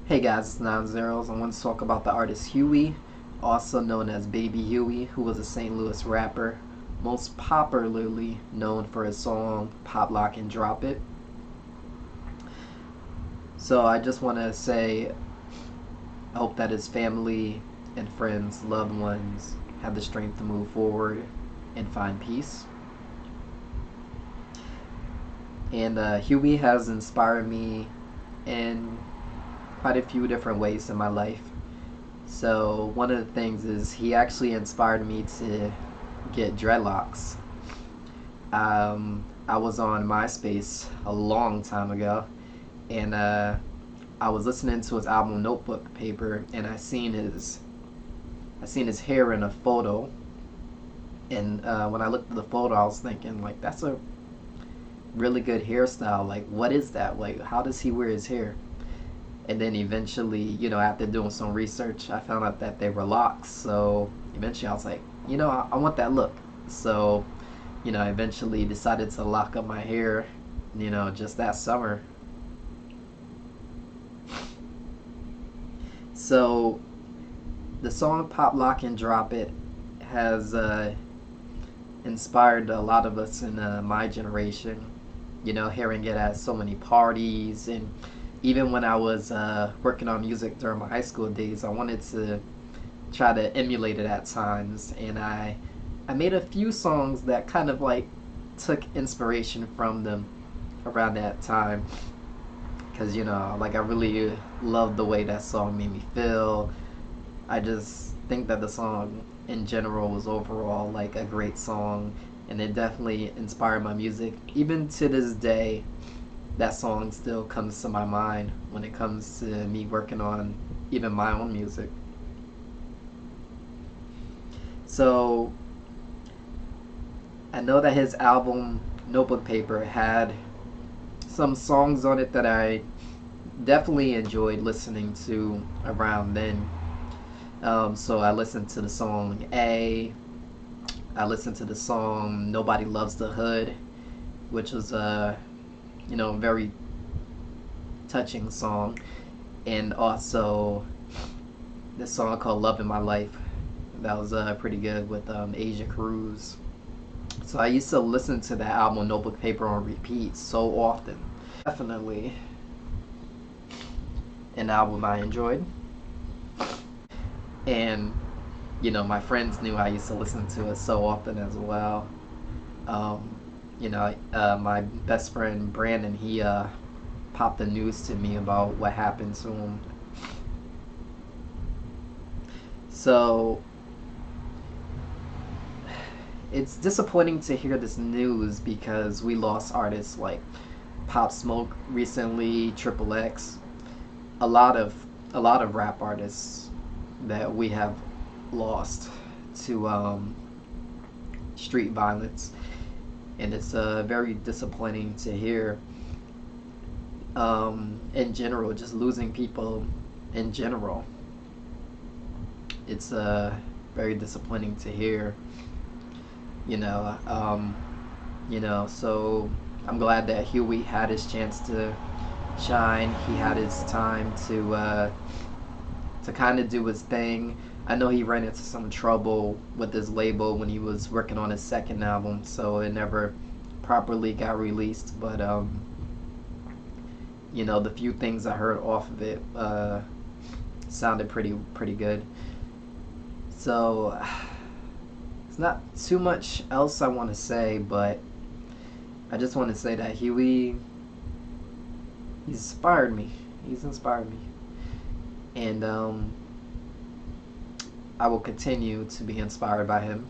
Hey guys, it's 9 Zeros. I want to talk about the artist Huey, also known as Baby Huey, who was a St. Louis rapper, most popularly known for his song Pop Lock and Drop It. So I just want to say I hope that his family and friends, loved ones, have the strength to move forward and find peace. And Huey has inspired me in quite a few different ways in my life. So one of the things is he actually inspired me to get dreadlocks. I was on MySpace a long time ago, and I was listening to his album Notebook Paper, and I seen his hair in a photo, and when I looked at the photo, I was thinking like that's a really good hairstyle. Like, what is that? Like, how does he wear his hair? And then eventually, after doing some research, I found out that they were locks. So eventually I was like, I want that look. So, I eventually decided to lock up my hair, just that summer. So the song Pop Lock and Drop It has inspired a lot of us in my generation, hearing it at so many parties. And even when I was working on music during my high school days, I wanted to try to emulate it at times. And I made a few songs that kind of like took inspiration from them around that time. Because, like I really loved the way that song made me feel. I just think that the song in general was overall like a great song, and it definitely inspired my music. Even to this day, that song still comes to my mind when it comes to me working on even my own music. So I know that his album Notebook Paper had some songs on it that I definitely enjoyed listening to around then. So I listened to the song I listened to the song Nobody Loves the Hood, which was a very touching song. And also this song called Love in My Life. That was pretty good with Asia Cruz. So I used to listen to that album Notebook Paper on repeat so often. Definitely an album I enjoyed. And my friends knew I used to listen to it so often as well. Um, my best friend Brandon, he popped the news to me about what happened to him. So it's disappointing to hear this news because we lost artists like Pop Smoke recently, Triple X, a lot of rap artists that we have lost to street violence, and it's very disappointing to hear. In general, just losing people in general, it's very disappointing to hear. You know, um, so I'm glad that Huey had his chance to shine. He had his time to kind of do his thing. I know he ran into some trouble with his label when he was working on his second album, so it never properly got released. But the few things I heard off of it sounded pretty good. So it's not too much else I want to say, but I just want to say that Huey, he's inspired me. He's inspired me, and I will continue to be inspired by him.